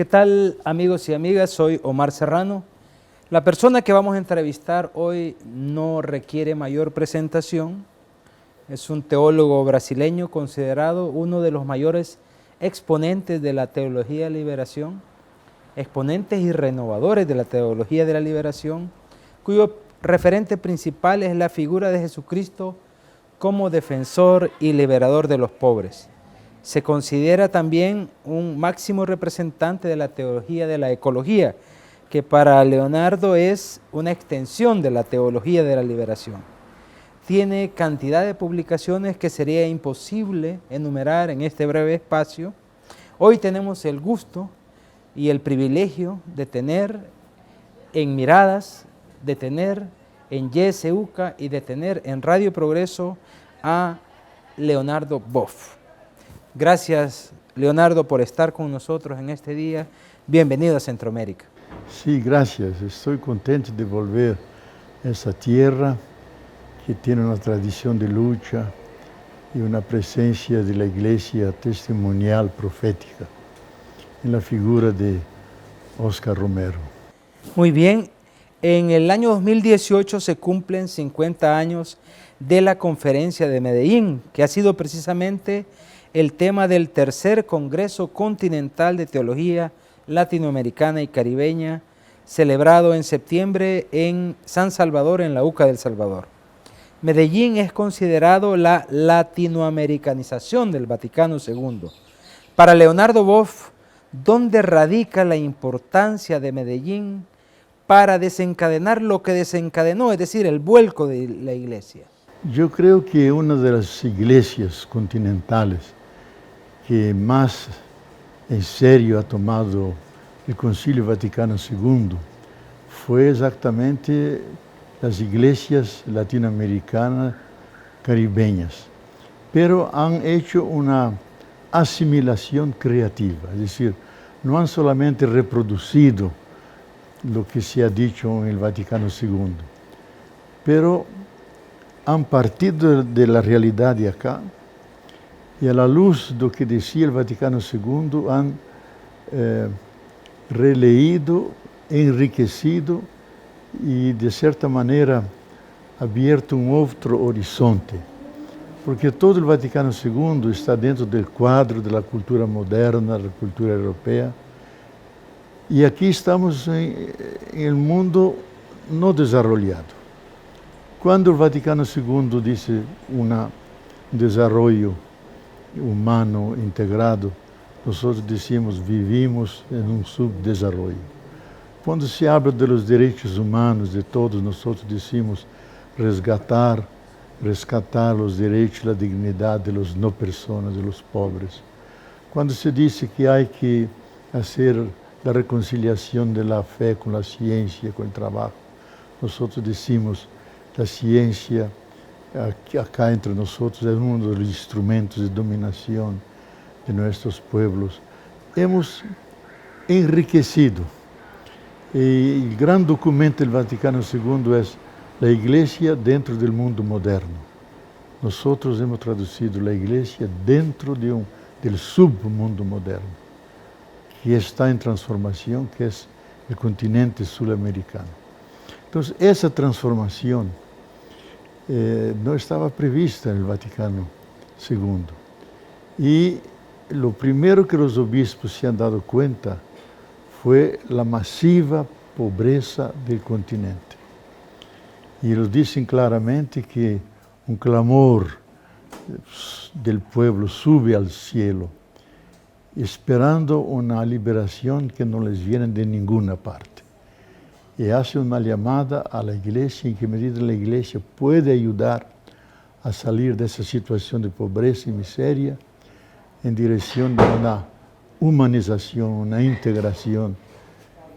¿Qué tal, amigos y amigas? Soy Omar Serrano. La persona que vamos a entrevistar hoy no requiere mayor presentación. Es un teólogo brasileño considerado uno de los mayores exponentes de la teología de liberación, exponentes y renovadores de la teología de la liberación, cuyo referente principal es la figura de Jesucristo como defensor y liberador de los pobres. Se considera también un máximo representante de la teología de la ecología, que para Leonardo es una extensión de la teología de la liberación. Tiene cantidad de publicaciones que sería imposible enumerar en este breve espacio. Hoy tenemos el gusto y el privilegio de tener en Miradas, de tener en YSUCA y de tener en Radio Progreso a Leonardo Boff. Gracias, Leonardo, por estar con nosotros en este día. Bienvenido a Centroamérica. Sí, gracias. Estoy contento de volver a esa tierra que tiene una tradición de lucha y una presencia de la iglesia testimonial profética en la figura de Oscar Romero. Muy bien, en el año 2018 se cumplen 50 años de la Conferencia de Medellín, que ha sido precisamente el tema del tercer Congreso Continental de Teología Latinoamericana y Caribeña, celebrado en septiembre en San Salvador, en la UCA del Salvador. Medellín es considerado la latinoamericanización del Vaticano II. Para Leonardo Boff, ¿dónde radica la importancia de Medellín para desencadenar lo que desencadenó, es decir, el vuelco de la Iglesia? Yo creo que una de las iglesias continentales que más en serio ha tomado el Concilio Vaticano II fue exactamente las iglesias latinoamericanas caribeñas, pero han hecho una asimilación creativa, es decir, no han solamente reproducido lo que se ha dicho en el Vaticano II, pero han partido de la realidad de acá y a la luz de lo que decía el Vaticano II han releído, enriquecido y de cierta manera abierto un otro horizonte, porque todo el Vaticano II está dentro del cuadro de la cultura moderna, la cultura europea, y aquí estamos en el mundo no desarrollado. Cuando el Vaticano II dice un desarrollo humano integrado, nosotros decimos vivimos en un subdesarrollo. Cuando se habla de los derechos humanos de todos, nosotros decimos rescatar los derechos y la dignidad de las no personas, de los pobres. Cuando se dice que hay que hacer la reconciliación de la fe con la ciencia, con el trabajo, nosotros decimos la ciencia acá entre nosotros es uno de los instrumentos de dominación de nuestros pueblos. Hemos enriquecido. Y el gran documento del Vaticano II es la Iglesia dentro del mundo moderno. Nosotros hemos traducido la Iglesia dentro del submundo moderno, que está en transformación, que es el continente sudamericano. Entonces, esa transformación no estaba prevista en el Vaticano II. Y lo primero que los obispos se han dado cuenta fue la masiva pobreza del continente. Y ellos dicen claramente que un clamor del pueblo sube al cielo, esperando una liberación que no les viene de ninguna parte. Y hace una llamada a la Iglesia, en qué medida la Iglesia puede ayudar a salir de esa situación de pobreza y miseria en dirección de una humanización, una integración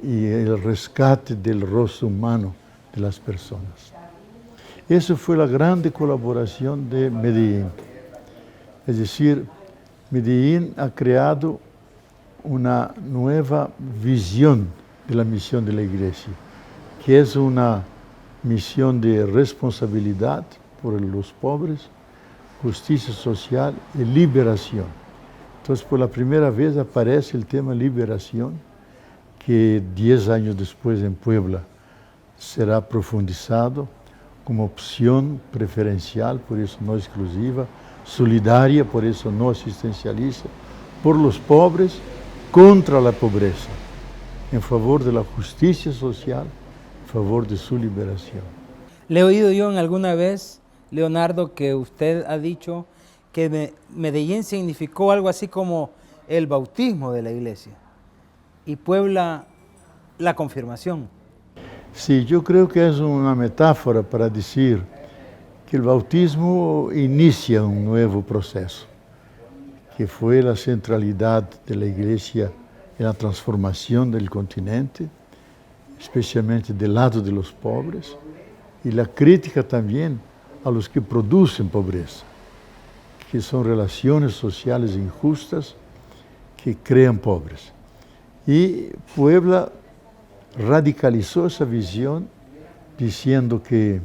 y el rescate del rostro humano de las personas. Esa fue la grande colaboración de Medellín. Es decir, Medellín ha creado una nueva visión de la misión de la Iglesia, que es una misión de responsabilidad por los pobres, justicia social y liberación. Entonces, por la primera vez aparece el tema liberación que 10 años después en Puebla será profundizado como opción preferencial, por eso no exclusiva, solidaria, por eso no asistencialista, por los pobres, contra la pobreza, en favor de la justicia social, en favor de su liberación. Le he oído yo en alguna vez, Leonardo, que usted ha dicho que Medellín significó algo así como el bautismo de la iglesia y Puebla la confirmación. Sí, yo creo que es una metáfora para decir que el bautismo inicia un nuevo proceso, que fue la centralidad de la iglesia en la transformación del continente, especialmente del lado de los pobres, y la crítica también a los que producen pobreza, que son relaciones sociales injustas que crean pobres. Y Puebla radicalizó esa visión diciendo que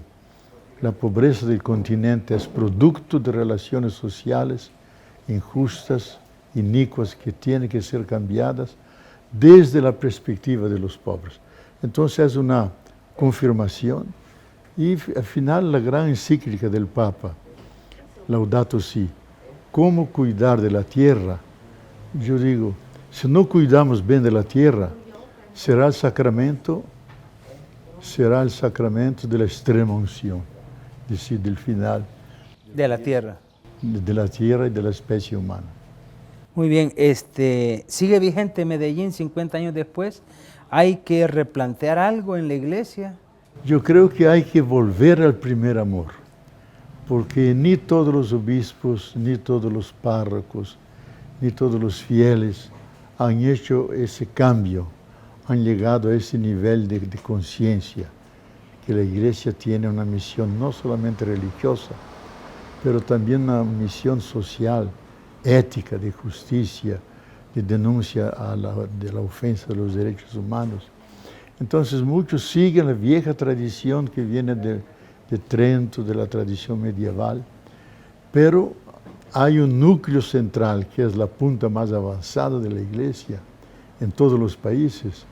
la pobreza del continente es producto de relaciones sociales injustas, inicuas, que tienen que ser cambiadas desde la perspectiva de los pobres. Entonces es una confirmación y al final la gran encíclica del Papa, Laudato Si, cómo cuidar de la tierra. Yo digo, si no cuidamos bien de la tierra, será el sacramento de la extrema unción, es decir, del final. De la tierra. De la tierra y de la especie humana. Muy bien, ¿sigue vigente Medellín 50 años después? ¿Hay que replantear algo en la iglesia? Yo creo que hay que volver al primer amor, porque ni todos los obispos, ni todos los párrocos, ni todos los fieles han hecho ese cambio, han llegado a ese nivel de conciencia, que la iglesia tiene una misión no solamente religiosa, pero también una misión social, ética, de justicia, de denuncia de la ofensa de los derechos humanos. Entonces muchos siguen la vieja tradición que viene de Trento, de la tradición medieval, pero hay un núcleo central que es la punta más avanzada de la iglesia en todos los países,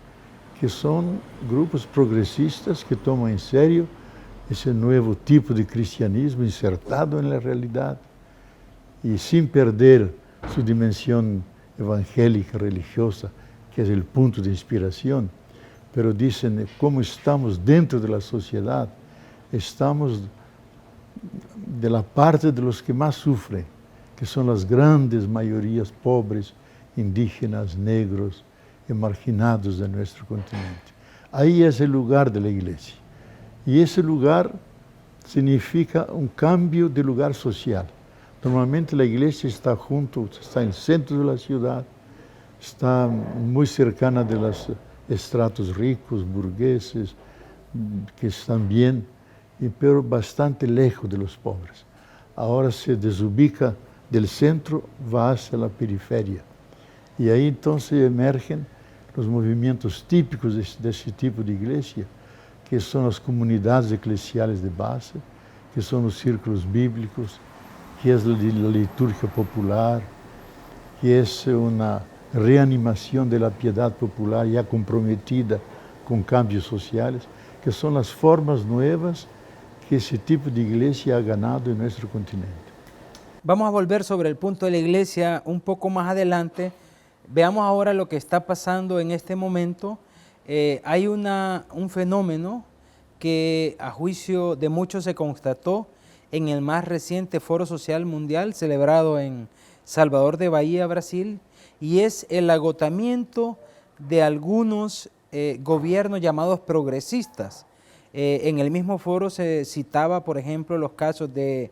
que son grupos progresistas que toman en serio ese nuevo tipo de cristianismo insertado en la realidad y sin perder su dimensión evangélica, religiosa, que es el punto de inspiración, pero dicen, como estamos dentro de la sociedad, estamos de la parte de los que más sufren, que son las grandes mayorías pobres, indígenas, negros y marginados de nuestro continente. Ahí es el lugar de la iglesia. Y ese lugar significa un cambio de lugar social. Normalmente la iglesia está está en el centro de la ciudad, está muy cercana de los estratos ricos, burgueses, que están bien, pero bastante lejos de los pobres. Ahora se desubica del centro, va hacia la periferia. Y ahí entonces emergen los movimientos típicos de ese tipo de iglesia, que son las comunidades eclesiales de base, que son los círculos bíblicos, que es la liturgia popular, que es una reanimación de la piedad popular ya comprometida con cambios sociales, que son las formas nuevas que ese tipo de iglesia ha ganado en nuestro continente. Vamos a volver sobre el punto de la iglesia un poco más adelante. Veamos ahora lo que está pasando en este momento. Hay un fenómeno que a juicio de muchos se constató en el más reciente Foro Social Mundial celebrado en Salvador de Bahía, Brasil, y es el agotamiento de algunos gobiernos llamados progresistas. En el mismo foro se citaba, por ejemplo, los casos de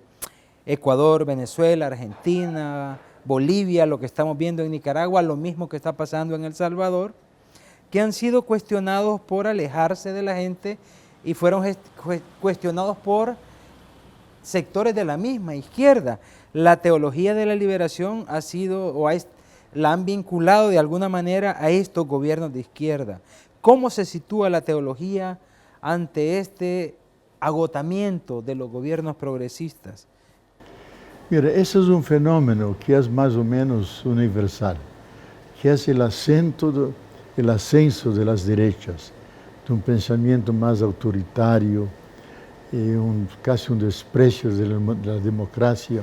Ecuador, Venezuela, Argentina, Bolivia, lo que estamos viendo en Nicaragua, lo mismo que está pasando en El Salvador, que han sido cuestionados por alejarse de la gente y fueron cuestionados por sectores de la misma izquierda. La teología de la liberación ha sido, la han vinculado de alguna manera a estos gobiernos de izquierda. ¿Cómo se sitúa la teología ante este agotamiento de los gobiernos progresistas? Mira, ese es un fenómeno que es más o menos universal, que es el acento el ascenso de las derechas, de un pensamiento más autoritario, casi un desprecio de la democracia.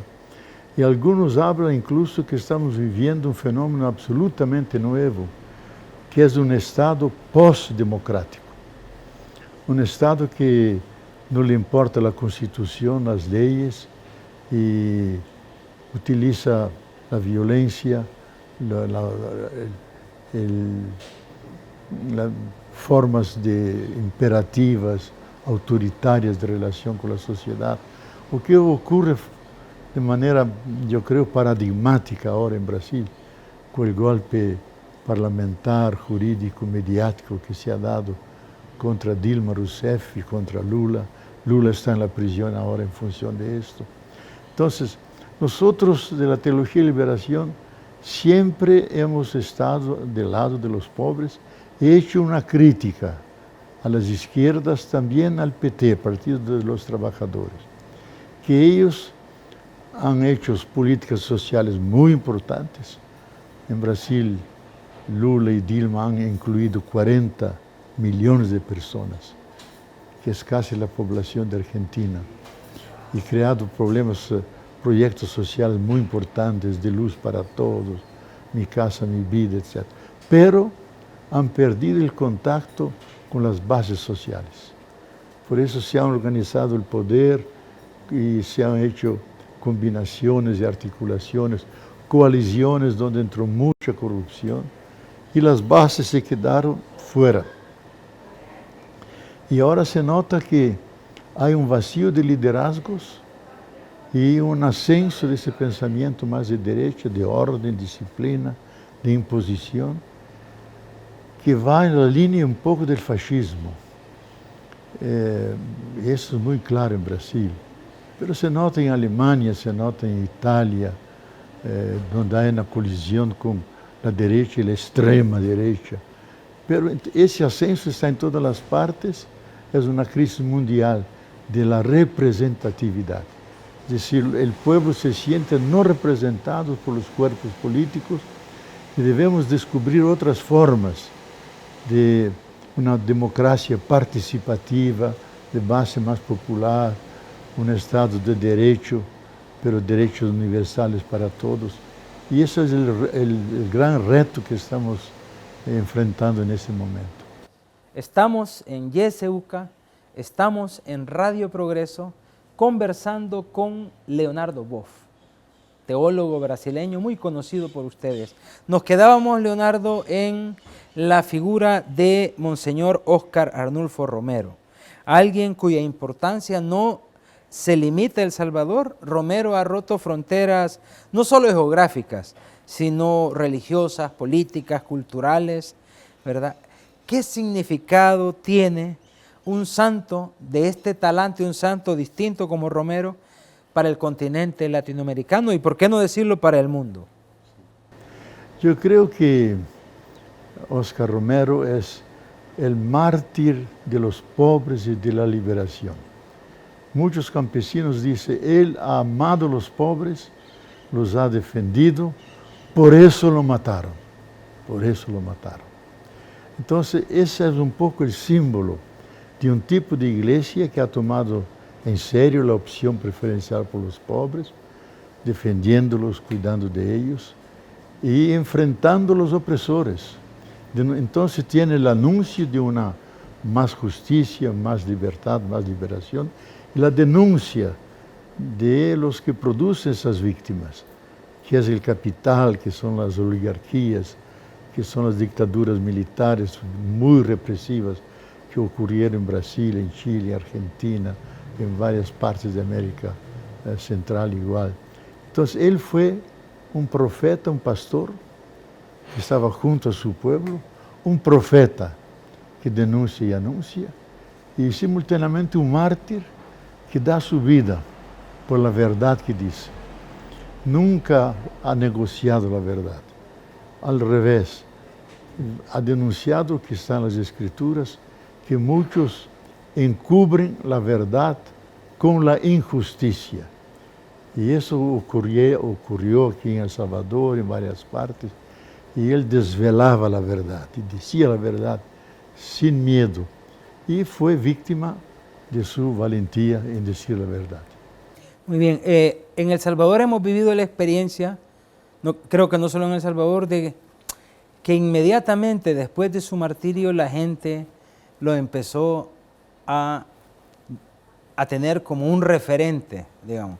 Y algunos hablan incluso que estamos viviendo un fenómeno absolutamente nuevo, que es un Estado post-democrático. Un Estado que no le importa la Constitución, las leyes, y utiliza la violencia, las formas imperativas, autoritarias de relación con la sociedad. O que ocurre de manera, yo creo, paradigmática ahora en Brasil, con el golpe parlamentar, jurídico, mediático que se ha dado contra Dilma Rousseff y contra Lula. Lula está en la prisión ahora en función de esto. Entonces, nosotros de la Teología de Liberación siempre hemos estado del lado de los pobres, he hecho una crítica a las izquierdas, también al PT, Partido de los Trabajadores, que ellos han hecho políticas sociales muy importantes. En Brasil, Lula y Dilma han incluido 40 millones de personas, que es casi la población de Argentina, y creado proyectos sociales muy importantes, de luz para todos, mi casa, mi vida, etc. Pero han perdido el contacto con las bases sociales. Por eso se han organizado el poder y se han hecho combinaciones y articulaciones, coaliciones donde entró mucha corrupción y las bases se quedaron fuera. Y ahora se nota que hay un vacío de liderazgos y un ascenso de ese pensamiento más de derecha, de orden, disciplina, de imposición, que va en la línea un poco del fascismo. Eso es muy claro en Brasil, pero se nota en Alemania, se nota en Italia, donde hay una colisión con la derecha y la extrema derecha. Pero ese ascenso está en todas las partes, es una crisis mundial de la representatividad. Es decir, el pueblo se siente no representado por los cuerpos políticos y debemos descubrir otras formas de una democracia participativa, de base más popular, un Estado de derecho, pero derechos universales para todos. Y ese es el gran reto que estamos enfrentando en este momento. Estamos en YesEuca, estamos en Radio Progreso, conversando con Leonardo Boff, teólogo brasileño muy conocido por ustedes. Nos quedábamos, Leonardo, en la figura de Monseñor Óscar Arnulfo Romero, alguien cuya importancia no se limita a El Salvador. Romero ha roto fronteras no solo geográficas, sino religiosas, políticas, culturales, ¿verdad? ¿Qué significado tiene un santo de este talante, un santo distinto como Romero, para el continente latinoamericano y, por qué no decirlo, para el mundo? Yo creo que Óscar Romero es el mártir de los pobres y de la liberación. Muchos campesinos dicen, él ha amado a los pobres, los ha defendido, por eso lo mataron, por eso lo mataron. Entonces, ese es un poco el símbolo de un tipo de iglesia que ha tomado en serio la opción preferencial por los pobres, defendiéndolos, cuidando de ellos y enfrentando a los opresores. Entonces tiene el anuncio de una más justicia, más libertad, más liberación, y la denuncia de los que producen esas víctimas, que es el capital, que son las oligarquías, que son las dictaduras militares muy represivas que ocurrieron en Brasil, en Chile, Argentina, en varias partes de América Central igual. Entonces él fue un profeta, un pastor, que estaba junto a su pueblo, un profeta que denuncia y anuncia, y simultáneamente un mártir que da su vida por la verdad que dice. Nunca ha negociado la verdad. Al revés, ha denunciado que está en las Escrituras que muchos encubren la verdad con la injusticia. Y eso ocurrió aquí en El Salvador, en varias partes. y él desvelaba la verdad y decía la verdad sin miedo. Y fue víctima de su valentía en decir la verdad. Muy bien, en El Salvador hemos vivido la experiencia, creo que no solo en El Salvador, de que inmediatamente después de su martirio la gente lo empezó a tener como un referente, digamos.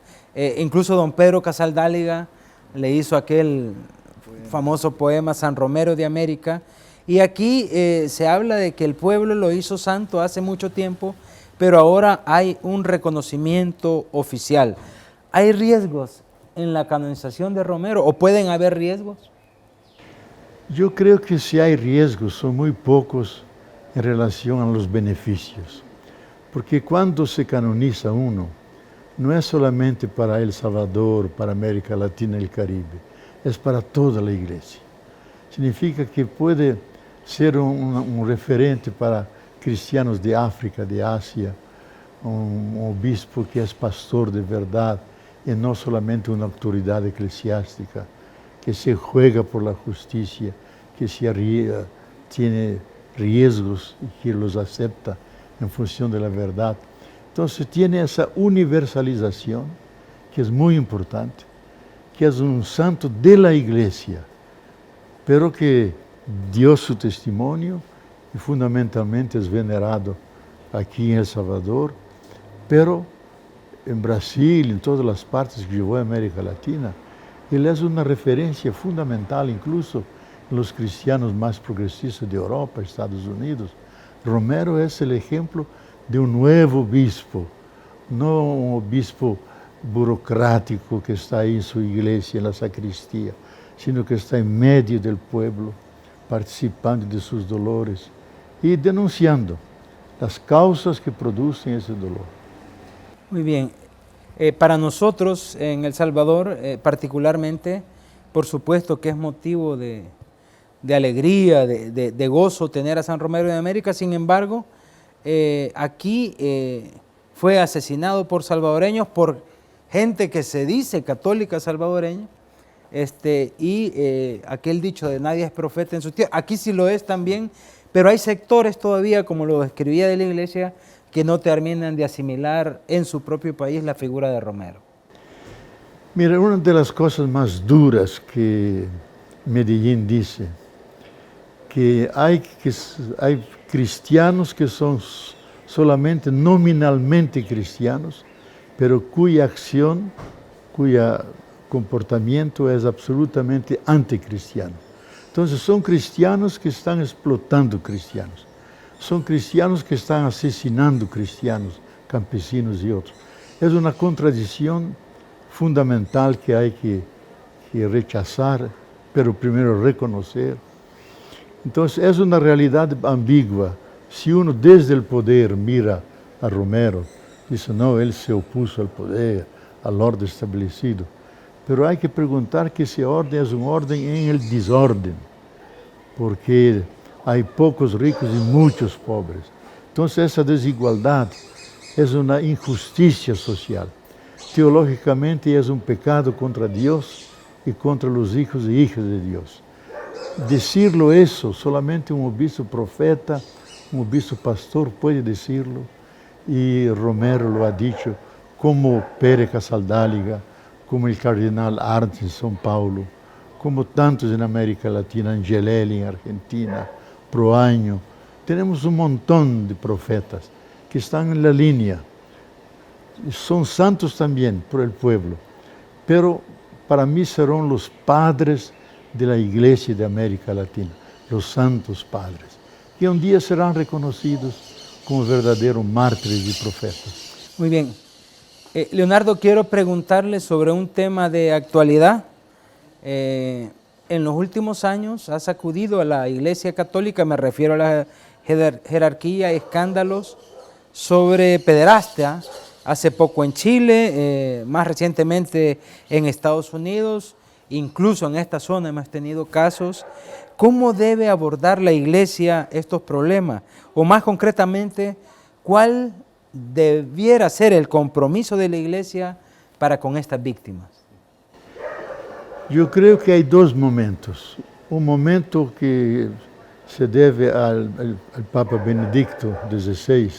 Incluso don Pedro Casaldáliga le hizo aquel famoso poema San Romero de América, y aquí se habla de que el pueblo lo hizo santo hace mucho tiempo, pero ahora hay un reconocimiento oficial. ¿Hay riesgos en la canonización de Romero o pueden haber riesgos? Yo creo que si hay riesgos son muy pocos en relación a los beneficios, porque cuando se canoniza uno, no es solamente para El Salvador, para América Latina y el Caribe, es para toda la iglesia. Significa que puede ser un referente para cristianos de África, de Asia, un obispo que es pastor de verdad y no solamente una autoridad eclesiástica, que se juega por la justicia, que tiene riesgos y que los acepta en función de la verdad. Entonces tiene esa universalización, que es muy importante, que es un santo de la iglesia, pero que dio su testimonio y fundamentalmente es venerado aquí en El Salvador, pero en Brasil, en todas las partes que llevó a América Latina, él es una referencia fundamental, incluso en los cristianos más progresistas de Europa, Estados Unidos. Romero es el ejemplo de un nuevo obispo, no un obispo burocrático que está ahí en su iglesia, en la sacristía, sino que está en medio del pueblo, participando de sus dolores y denunciando las causas que producen ese dolor. Muy bien. Para nosotros en El Salvador, particularmente, por supuesto que es motivo de alegría, de gozo tener a San Romero de América. Sin embargo, aquí fue asesinado por salvadoreños, por gente que se dice católica salvadoreña, y aquel dicho de nadie es profeta en su tierra, aquí sí lo es también, pero hay sectores todavía, como lo describía de la iglesia, que no terminan de asimilar en su propio país la figura de Romero. Mira, una de las cosas más duras que Medellín dice, que hay cristianos que son solamente nominalmente cristianos, pero cuya acción, cuyo comportamiento es absolutamente anticristiano. Entonces son cristianos que están explotando cristianos. Son cristianos que están asesinando cristianos, campesinos y otros. Es una contradicción fundamental que hay que rechazar, pero primero reconocer. Entonces es una realidad ambigua. Si uno desde el poder mira a Romero, dice, no, él se opuso al poder, al orden establecido. Pero hay que preguntar que ese orden es un orden en el desorden, porque hay pocos ricos y muchos pobres. Entonces esa desigualdad es una injusticia social. Teológicamente es un pecado contra Dios y contra los hijos e hijas de Dios. Decirlo eso, solamente un obispo profeta, un obispo pastor puede decirlo, y Romero lo ha dicho, como Pere Casaldáliga, como el cardenal Arndt en São Paulo, como tantos en América Latina, Angelelli en Argentina, Proaño. Tenemos un montón de profetas que están en la línea. Son santos también por el pueblo, pero para mí serán los padres de la Iglesia de América Latina, los santos padres, que un día serán reconocidos como verdaderos mártires y profetas. Muy bien. Leonardo, quiero preguntarle sobre un tema de actualidad. En los últimos años ha sacudido a la Iglesia Católica, me refiero a la jerarquía, escándalos sobre pederastia, hace poco en Chile, más recientemente en Estados Unidos, incluso en esta zona hemos tenido casos. ¿Cómo debe abordar la Iglesia estos problemas? O más concretamente, ¿cuál debiera ser el compromiso de la Iglesia para con estas víctimas? Yo creo que hay dos momentos. un momento que se debe al Papa Benedicto XVI,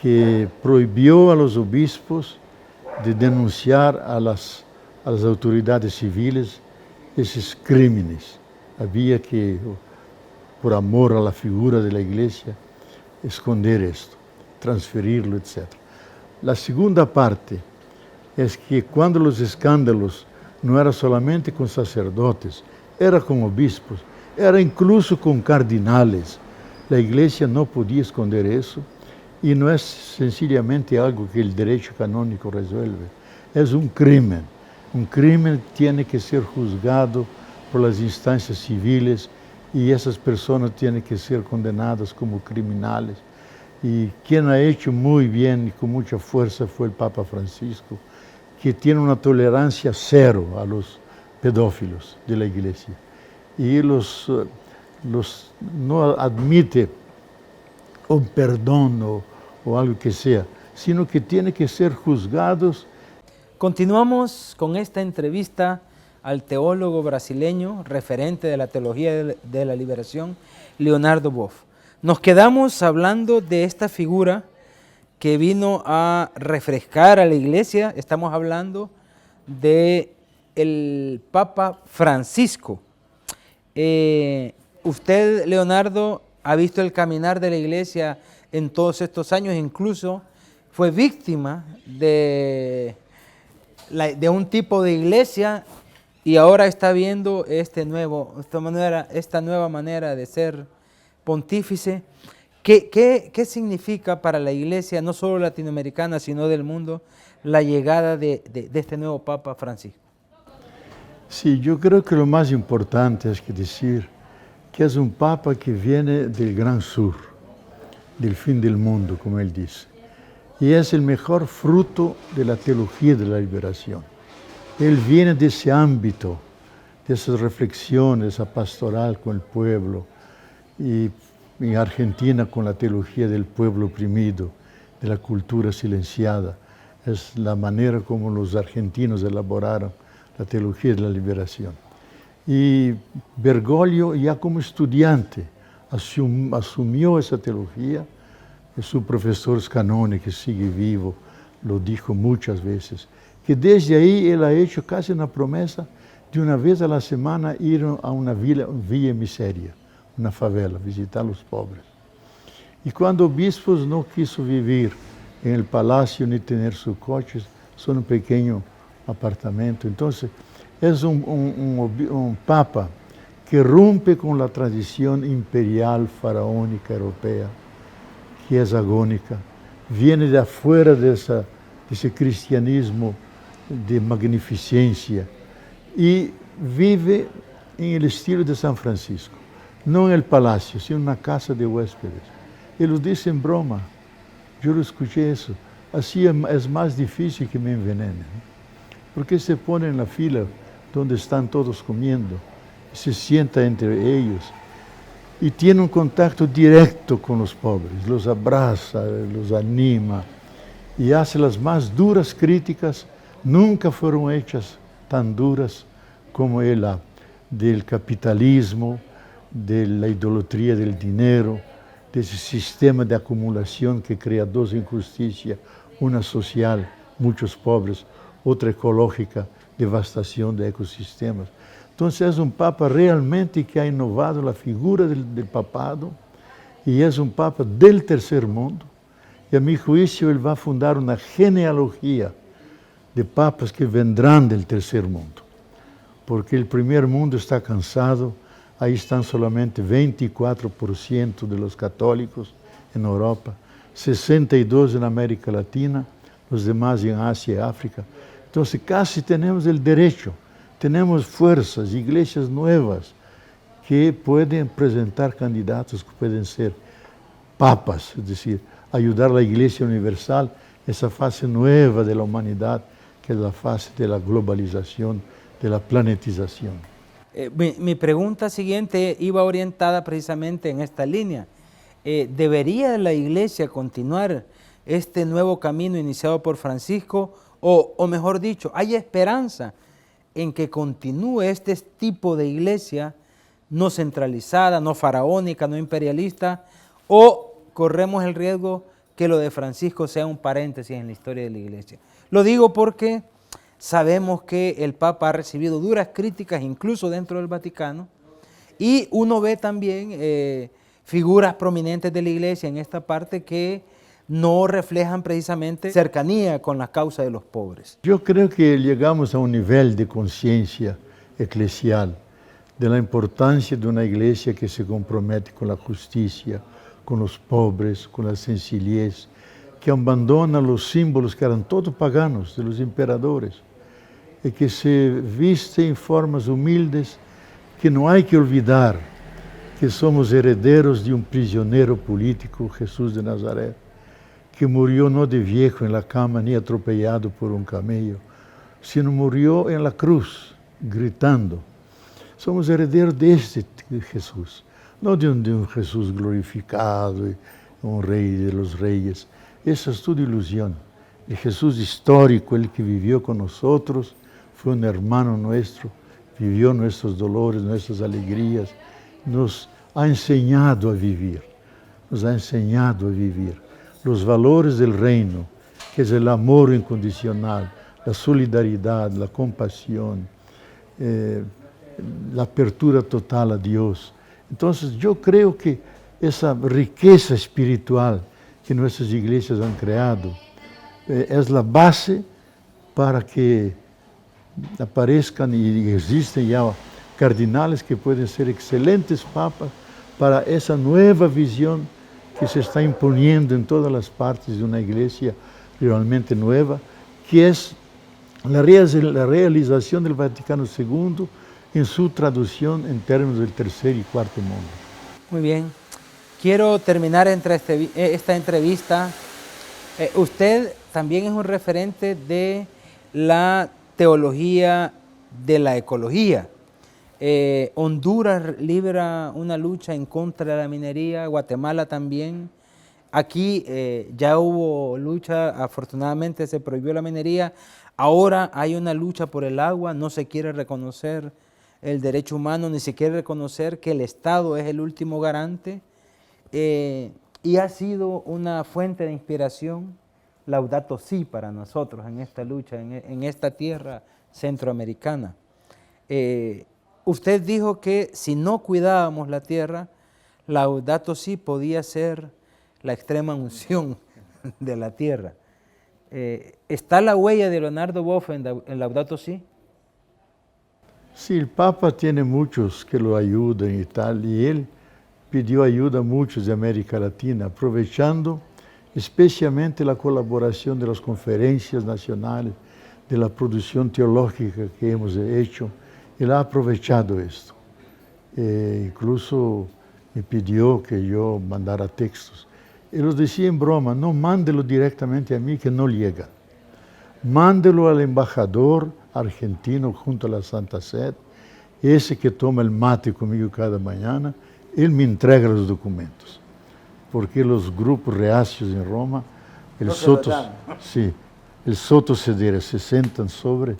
que prohibió a los obispos de denunciar a las autoridades civiles esos crímenes. Había que, por amor a la figura de la Iglesia, esconder esto, transferirlo, etc. La segunda parte es que cuando los escándalos no eran solamente con sacerdotes, era con obispos, era incluso con cardinales. La Iglesia no podía esconder eso y no es sencillamente algo que el derecho canónico resuelve. Es un crimen. Un crimen tiene que ser juzgado por las instancias civiles y esas personas tienen que ser condenadas como criminales. Y quien ha hecho muy bien y con mucha fuerza fue el Papa Francisco, que tiene una tolerancia cero a los pedófilos de la Iglesia. Y no admite un perdón o algo que sea, sino que tienen que ser juzgados. Continuamos con esta entrevista al teólogo brasileño, referente de la teología de la liberación, Leonardo Boff. Nos quedamos hablando de esta figura que vino a refrescar a la Iglesia. Estamos hablando del Papa Francisco. Usted, Leonardo, ha visto el caminar de la Iglesia en todos estos años, incluso fue víctima de un tipo de iglesia y ahora está viendo esta nueva manera de ser pontífice. ¿Qué significa para la Iglesia, no solo latinoamericana, sino del mundo, la llegada de este nuevo Papa Francisco? Sí, yo creo que lo más importante es que decir que es un Papa que viene del Gran Sur, del fin del mundo, como él dice. Y es el mejor fruto de la teología de la liberación. Él viene de ese ámbito, de esas reflexiones, esa pastoral con el pueblo, y en Argentina con la teología del pueblo oprimido, de la cultura silenciada. Es la manera como los argentinos elaboraron la teología de la liberación. Y Bergoglio ya como estudiante asumió esa teología. Su profesor Scanone, que sigue vivo, lo dijo muchas veces, que desde ahí él ha hecho casi una promesa de una vez a la semana ir a una villa miseria, una favela, visitar a los pobres. Y cuando obispos no quiso vivir en el palacio ni tener sus coches, son un pequeño apartamento. Entonces, es un papa que rompe con la tradición imperial, faraónica, europea, que es agónica, viene de afuera de ese cristianismo de magnificencia y vive en el estilo de San Francisco, no en el palacio, sino en una casa de huéspedes. Él lo dice en broma, yo lo escuché eso, así es más difícil que me envenenen, porque se pone en la fila donde están todos comiendo, se sienta entre ellos, y tiene un contacto directo con los pobres, los abraza, los anima y hace las más duras críticas. Nunca fueron hechas tan duras como la del capitalismo, de la idolatría del dinero, de ese sistema de acumulación que crea dos injusticias, una social, muchos pobres, otra ecológica, devastación de ecosistemas. Entonces es un papa realmente que ha innovado la figura del papado y es un papa del tercer mundo. Y a mi juicio él va a fundar una genealogía de papas que vendrán del tercer mundo. Porque el primer mundo está cansado, ahí están solamente 24% de los católicos en Europa, 62% en América Latina, los demás en Asia y África. Entonces casi tenemos el derecho. Tenemos fuerzas, iglesias nuevas que pueden presentar candidatos que pueden ser papas, es decir, ayudar a la Iglesia Universal, esa fase nueva de la humanidad, que es la fase de la globalización, de la planetización. Mi pregunta siguiente iba orientada precisamente en esta línea. ¿Debería la Iglesia continuar este nuevo camino iniciado por Francisco? O mejor dicho, ¿hay esperanza en que continúe este tipo de iglesia no centralizada, no faraónica, no imperialista, o corremos el riesgo que lo de Francisco sea un paréntesis en la historia de la Iglesia? Lo digo porque sabemos que el Papa ha recibido duras críticas incluso dentro del Vaticano, y uno ve también figuras prominentes de la Iglesia en esta parte que no reflejan precisamente cercanía con la causa de los pobres. Yo creo que llegamos a un nivel de conciencia eclesial de la importancia de una iglesia que se compromete con la justicia, con los pobres, con la sencillez, que abandona los símbolos que eran todos paganos de los imperadores y que se viste en formas humildes, que no hay que olvidar que somos herederos de un prisionero político, Jesús de Nazaret, que murió no de viejo en la cama ni atropellado por un camello, sino murió en la cruz, gritando. Somos herederos de este Jesús, no de un Jesús glorificado, un rey de los reyes. Eso es toda ilusión. El Jesús histórico, el que vivió con nosotros, fue un hermano nuestro, vivió nuestros dolores, nuestras alegrías, nos ha enseñado a vivir, nos ha enseñado a vivir los valores del reino, que es el amor incondicional, la solidaridad, la compasión, la apertura total a Dios. Entonces yo creo que esa riqueza espiritual que nuestras iglesias han creado es la base para que aparezcan y existen ya cardinales que pueden ser excelentes papas para esa nueva visión que se está imponiendo en todas las partes de una iglesia realmente nueva, que es la realización del Vaticano II en su traducción en términos del tercer y cuarto mundo. Muy bien. Quiero terminar esta entrevista. Usted también es un referente de la teología de la ecología. Honduras libra una lucha en contra de la minería, Guatemala también. Aquí ya hubo lucha, afortunadamente se prohibió la minería. Ahora hay una lucha por el agua, no se quiere reconocer el derecho humano, ni se quiere reconocer que el Estado es el último garante. Y ha sido una fuente de inspiración, Laudato Si, para nosotros en esta lucha, en esta tierra centroamericana. Usted dijo que si no cuidábamos la tierra, Laudato Si podía ser la extrema unción de la tierra. ¿Está la huella de Leonardo Boff en Laudato Si? Sí, el Papa tiene muchos que lo ayudan y tal, y él pidió ayuda a muchos de América Latina, aprovechando especialmente la colaboración de las conferencias nacionales, de la producción teológica que hemos hecho. Él ha aprovechado esto. Incluso me pidió que yo mandara textos. Él los decía en broma, no mándelo directamente a mí que no llega. Mándelo al embajador argentino junto a la Santa Sede, ese que toma el mate conmigo cada mañana, él me entrega los documentos. Porque los grupos reacios en Roma, el soto sedere, se sentan sobre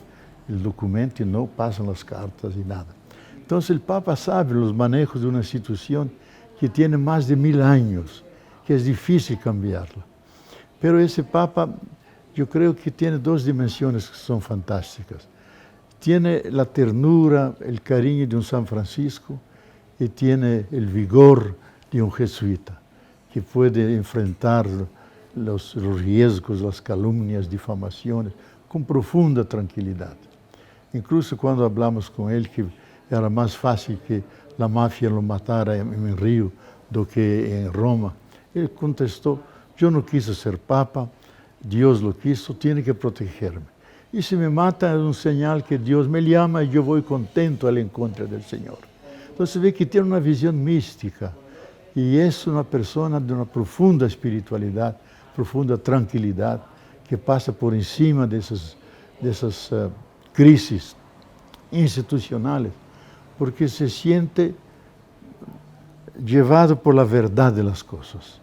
el documento y no pasan las cartas y nada. Entonces el Papa sabe los manejos de una institución que tiene más de 1000 años, que es difícil cambiarla. Pero ese Papa, yo creo que tiene dos dimensiones que son fantásticas. Tiene la ternura, el cariño de un San Francisco y tiene el vigor de un jesuita, que puede enfrentar los riesgos, las calumnias, difamaciones, con profunda tranquilidad. Incluso cuando hablamos con él que era más fácil que la mafia lo matara en Río do que en Roma, él contestó, yo no quise ser papa, Dios lo quiso, tiene que protegerme. Y si me mata es un señal que Dios me llama y yo voy contento al encuentro del Señor. Entonces ve que tiene una visión mística y es una persona de una profunda espiritualidad, profunda tranquilidad, que pasa por encima de esas crisis institucionales, porque se siente llevado por la verdad de las cosas,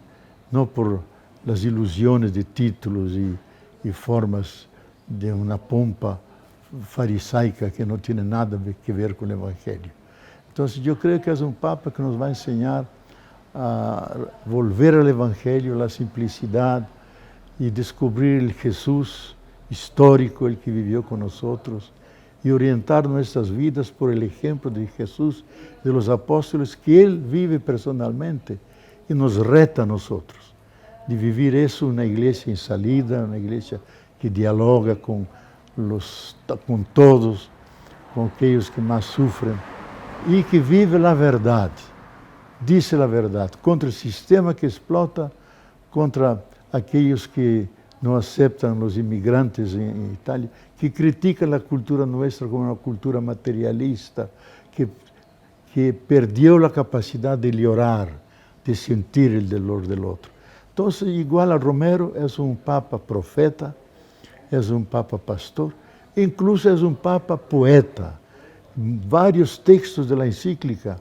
no por las ilusiones de títulos y formas de una pompa farisaica que no tiene nada que ver con el Evangelio. Entonces yo creo que es un Papa que nos va a enseñar a volver al Evangelio, la simplicidad y descubrir el Jesús histórico, el que vivió con nosotros, y orientar nuestras vidas por el ejemplo de Jesús, de los apóstoles, que Él vive personalmente y nos reta a nosotros de vivir eso, una iglesia en salida, una iglesia que dialoga con todos, con aquellos que más sufren, y que vive la verdad, dice la verdad, contra el sistema que explota, contra aquellos que no aceptan los inmigrantes en Italia, que critican la cultura nuestra como una cultura materialista, que perdió la capacidad de llorar, de sentir el dolor del otro. Entonces, igual a Romero, es un Papa profeta, es un Papa pastor, incluso es un Papa poeta. Varios textos de la encíclica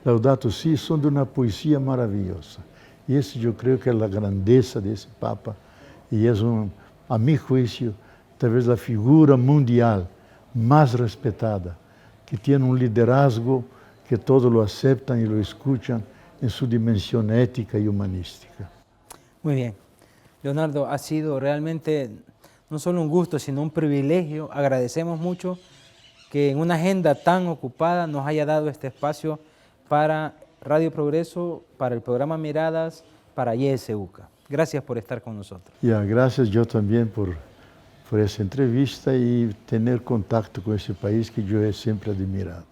Laudato Si son de una poesía maravillosa. Y eso yo creo que es la grandeza de ese Papa, y es, a mi juicio, tal vez la figura mundial más respetada, que tiene un liderazgo que todos lo aceptan y lo escuchan en su dimensión ética y humanística. Muy bien. Leonardo, ha sido realmente no solo un gusto, sino un privilegio. Agradecemos mucho que en una agenda tan ocupada nos haya dado este espacio para Radio Progreso, para el programa Miradas, para YSUCA. Gracias por estar con nosotros. Ya, gracias yo también por esa entrevista y tener contacto con ese país que yo he siempre admirado.